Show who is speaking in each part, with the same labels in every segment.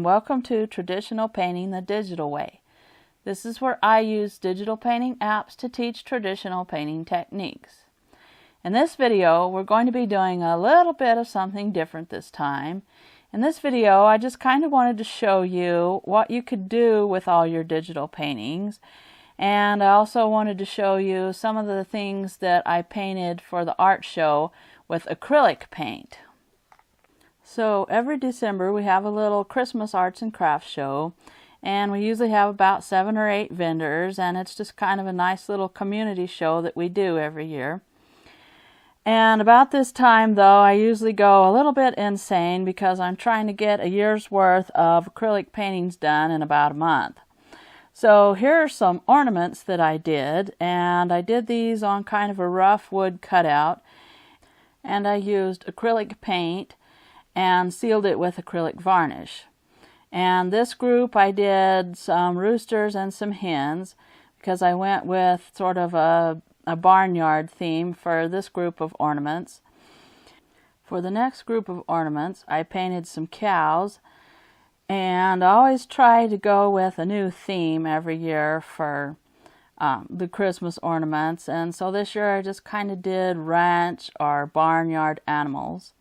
Speaker 1: and welcome to Traditional Painting the Digital Way. This is where I use digital painting apps to teach traditional painting techniques. In this video, we're going to be doing a little bit of something different this time. In this video, I just kind of wanted to show you what you could do with all your digital paintings. And I also wanted to show you some of the things that I painted for the art show with acrylic paint. So every December we have a little Christmas arts and crafts show, and we usually have about 7 or 8 vendors, and it's just kind of a nice little community show that we do every year. And about this time though, I usually go a little bit insane because I'm trying to get a year's worth of acrylic paintings done in about a month. So here are some ornaments that I did, and I did these on kind of a rough wood cutout, and I used acrylic paint and sealed it with acrylic varnish. And this group I did some roosters and some hens because I went with sort of a barnyard theme for this group of ornaments. For the next group of ornaments I painted some cows, and I always try to go with a new theme every year for the Christmas ornaments, and so this year I just kind of did ranch or barnyard animals.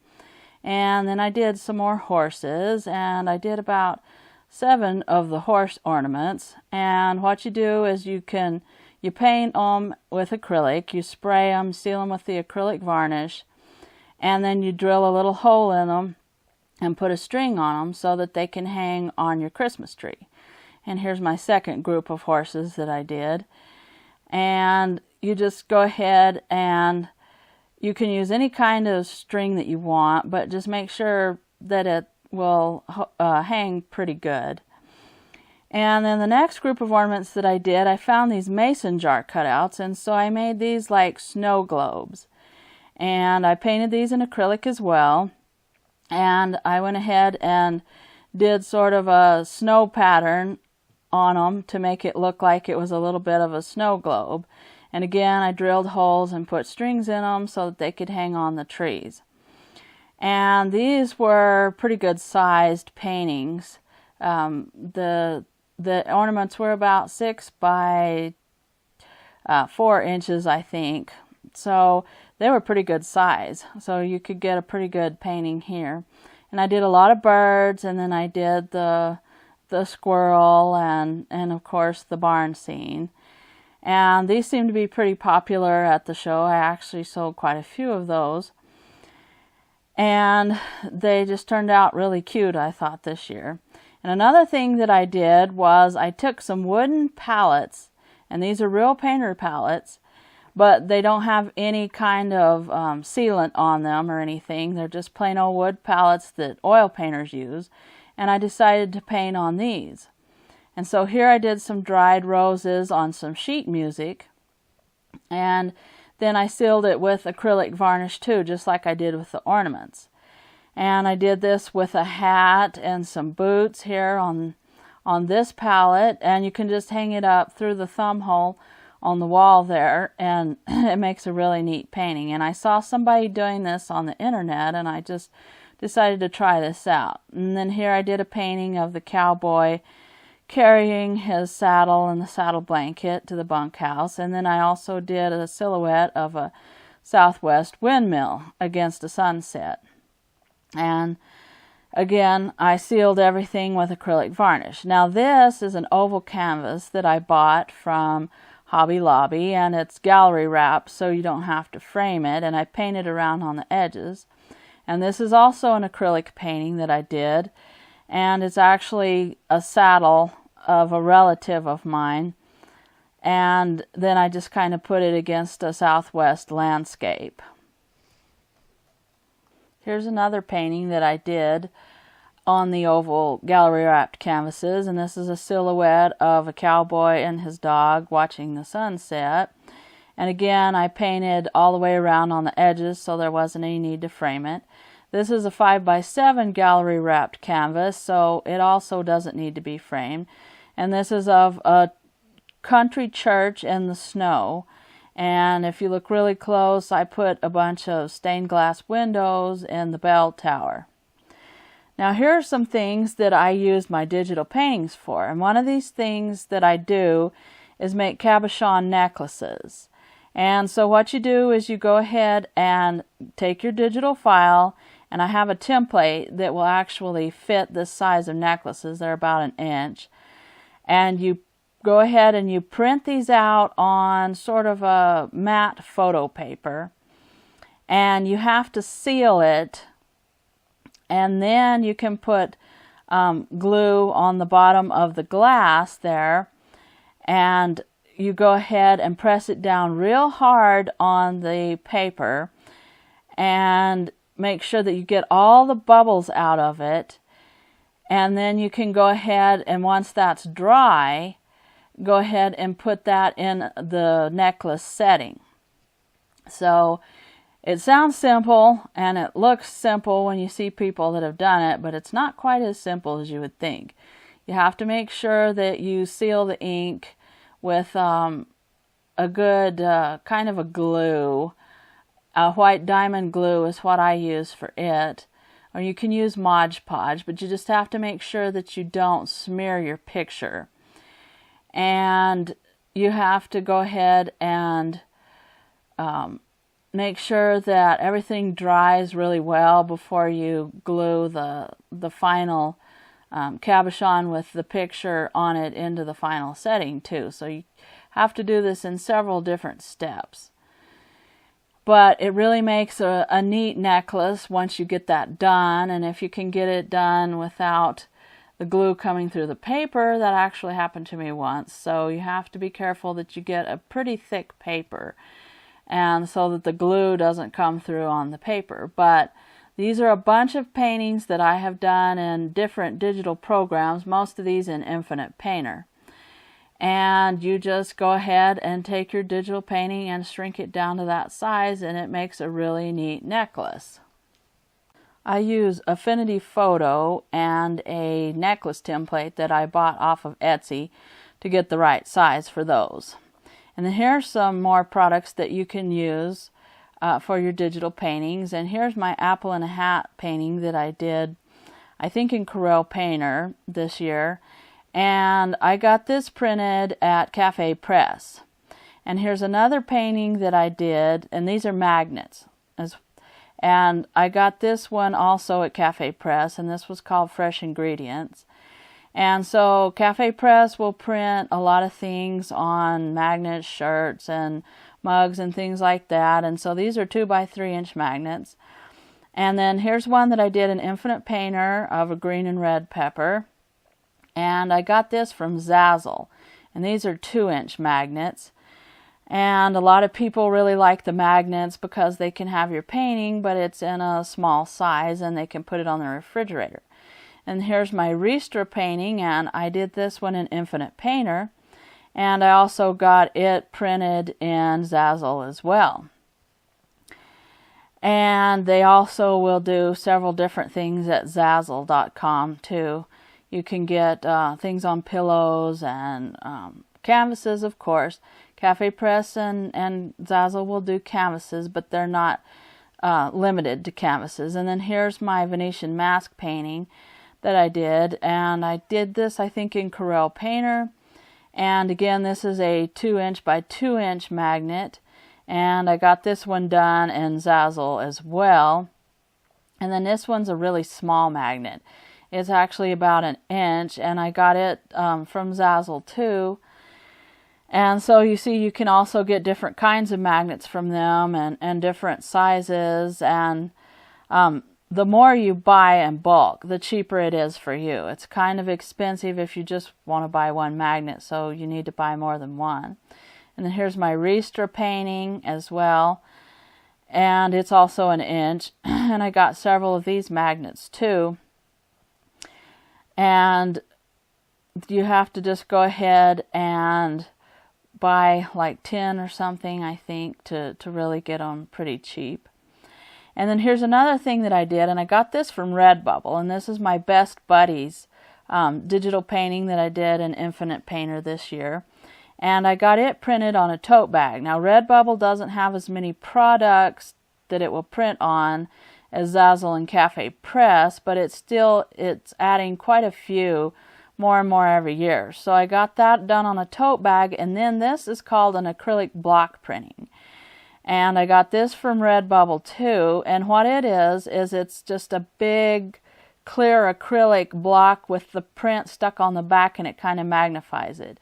Speaker 1: And then I did some more horses, and I did about 7 of the horse ornaments. And what you do is you paint them with acrylic, you spray them, seal them with the acrylic varnish, and then you drill a little hole in them and put a string on them so that they can hang on your Christmas tree. And here's my second group of horses that I did. And you just go ahead and you can use any kind of string that you want, but just make sure that it will hang pretty good. And then the next group of ornaments that I did, I found these mason jar cutouts, and so I made these like snow globes. And I painted these in acrylic as well. And I went ahead and did sort of a snow pattern on them to make it look like it was a little bit of a snow globe. And again, I drilled holes and put strings in them so that they could hang on the trees. And these were pretty good sized paintings. The ornaments were about 6 by 4 inches, I think. So they were pretty good size. So you could get a pretty good painting here. And I did a lot of birds, and then I did the squirrel and of course the barn scene. And these seem to be pretty popular at the show. I actually sold quite a few of those. And they just turned out really cute, I thought, this year. And another thing that I did was I took some wooden pallets, and these are real painter pallets, but they don't have any kind of sealant on them or anything. They're just plain old wood pallets that oil painters use. And I decided to paint on these. And so here I did some dried roses on some sheet music, and then I sealed it with acrylic varnish too, just like I did with the ornaments. And I did this with a hat and some boots here on this palette, and you can just hang it up through the thumb hole on the wall there, and it makes a really neat painting. And I saw somebody doing this on the internet, and I just decided to try this out. And then here I did a painting of the cowboy carrying his saddle and the saddle blanket to the bunkhouse, and then I also did a silhouette of a southwest windmill against a sunset. And again, I sealed everything with acrylic varnish. Now this is an oval canvas that I bought from Hobby Lobby, and it's gallery wrapped so you don't have to frame it, and I painted around on the edges. And this is also an acrylic painting that I did, and it's actually a saddle of a relative of mine, and then I just kind of put it against a southwest landscape. Here's another painting that I did on the oval gallery wrapped canvases, and this is a silhouette of a cowboy and his dog watching the sunset. And again, I painted all the way around on the edges so there wasn't any need to frame it. This is a 5 by 7 gallery wrapped canvas, so it also doesn't need to be framed. And this is of a country church in the snow. And if you look really close, I put a bunch of stained glass windows in the bell tower. Now here are some things that I use my digital paintings for, and one of these things that I do is make cabochon necklaces. And so what you do is you go ahead and take your digital file, and I have a template that will actually fit this size of necklaces. They're about 1 inch. And you go ahead and you print these out on sort of a matte photo paper. And you have to seal it, and then you can put glue on the bottom of the glass there, and you go ahead and press it down real hard on the paper and make sure that you get all the bubbles out of it. And then you can go ahead and once that's dry, go ahead and put that in the necklace setting. So it sounds simple and it looks simple when you see people that have done it, but it's not quite as simple as you would think. You have to make sure that you seal the ink with a good kind of a glue. White diamond glue is what I use for it. Or you can use Mod Podge, but you just have to make sure that you don't smear your picture. And you have to go ahead and make sure that everything dries really well before you glue the final cabochon with the picture on it into the final setting too. So you have to do this in several different steps. But it really makes a neat necklace once you get that done, and if you can get it done without the glue coming through the paper, that actually happened to me once. So you have to be careful that you get a pretty thick paper, and so that the glue doesn't come through on the paper. But these are a bunch of paintings that I have done in different digital programs, most of these in Infinite Painter. And you just go ahead and take your digital painting and shrink it down to that size, and it makes a really neat necklace. I use Affinity Photo and a necklace template that I bought off of Etsy to get the right size for those. And then here's some more products that you can use for your digital paintings. And here's my apple in a hat painting that I did, I think in Corel Painter this year. And I got this printed at Cafe Press. And here's another painting that I did, and these are magnets. And I got this one also at Cafe Press, and this was called Fresh Ingredients. And so Cafe Press will print a lot of things on magnets, shirts, and mugs, and things like that. And so these are 2 by 3 inch magnets. And then here's one that I did in Infinite Painter of a green and red pepper. And I got this from Zazzle, and these are 2 inch magnets. And a lot of people really like the magnets because they can have your painting, but it's in a small size and they can put it on the refrigerator. And here's my Ristra painting, and I did this one in Infinite Painter, and I also got it printed in Zazzle as well. And they also will do several different things at Zazzle.com too. You can get things on pillows and canvases, of course. Cafe Press and Zazzle will do canvases, but they're not limited to canvases. And then here's my Venetian mask painting that I did. And I did this, I think, in Corel Painter. And again, this is a 2 inch by 2 inch magnet. And I got this one done in Zazzle as well. And then this one's a really small magnet. It's actually about 1 inch, and I got it from Zazzle too. And so you see, you can also get different kinds of magnets from them and different sizes. And the more you buy in bulk, the cheaper it is for you. It's kind of expensive if you just want to buy one magnet, so you need to buy more than one. And then here's my Ristra painting as well. And it's also 1 inch. And I got several of these magnets too. And you have to just go ahead and buy like 10 or something, I think, to really get them pretty cheap. And then here's another thing that I did, and I got this from Redbubble, and this is my Best Buddies digital painting that I did in Infinite Painter this year. And I got it printed on a tote bag. Now Redbubble doesn't have as many products that it will print on as Zazzle and Cafe Press, but it's adding quite a few more and more every year. So I got that done on a tote bag, and then this is called an acrylic block printing. And I got this from Redbubble too, and what it is it's just a big clear acrylic block with the print stuck on the back, and it kind of magnifies it.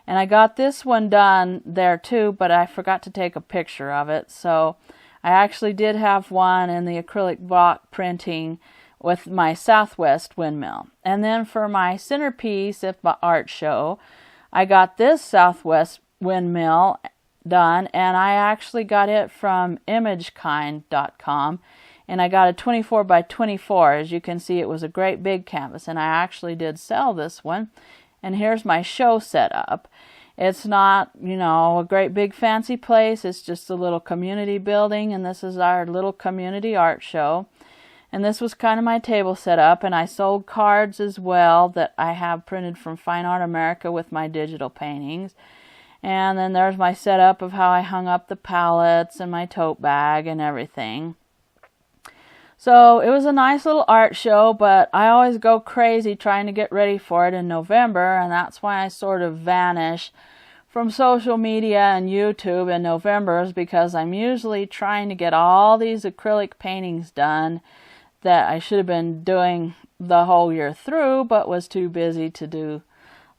Speaker 1: And I got this one done there too, but I forgot to take a picture of it, so I actually did have one in the acrylic block printing with my Southwest windmill. And then for my centerpiece at my art show, I got this Southwest windmill done, and I actually got it from imagekind.com, and I got a 24 by 24. As you can see, it was a great big canvas, and I actually did sell this one. And here's my show setup. It's not, you know, a great big fancy place. It's just a little community building, and this is our little community art show. And this was kind of my table setup, and I sold cards as well that I have printed from Fine Art America with my digital paintings. And then there's my setup of how I hung up the pallets and my tote bag and everything. So it was a nice little art show, but I always go crazy trying to get ready for it in November, and that's why I sort of vanish from social media and YouTube in November, is because I'm usually trying to get all these acrylic paintings done that I should have been doing the whole year through, but was too busy to do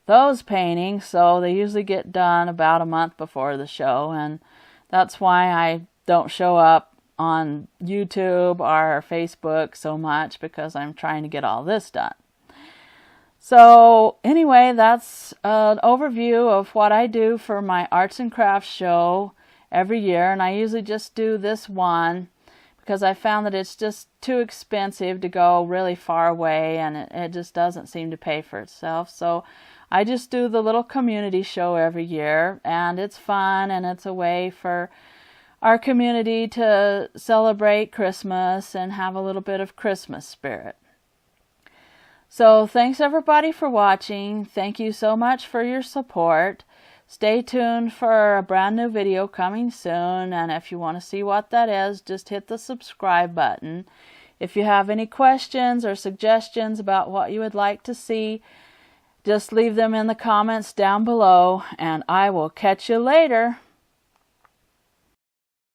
Speaker 1: those paintings. So they usually get done about a month before the show, and that's why I don't show up on YouTube or Facebook so much, because I'm trying to get all this done. So anyway, that's an overview of what I do for my arts and crafts show every year, and I usually just do this one because I found that it's just too expensive to go really far away, and it just doesn't seem to pay for itself. So I just do the little community show every year, and it's fun, and it's a way for our community to celebrate Christmas and have a little bit of Christmas spirit. So thanks everybody for watching. Thank you so much for your support. Stay tuned for a brand new video coming soon, and if you want to see what that is, just hit the subscribe button. If you have any questions or suggestions about what you would like to see, just leave them in the comments down below, and I will catch you later.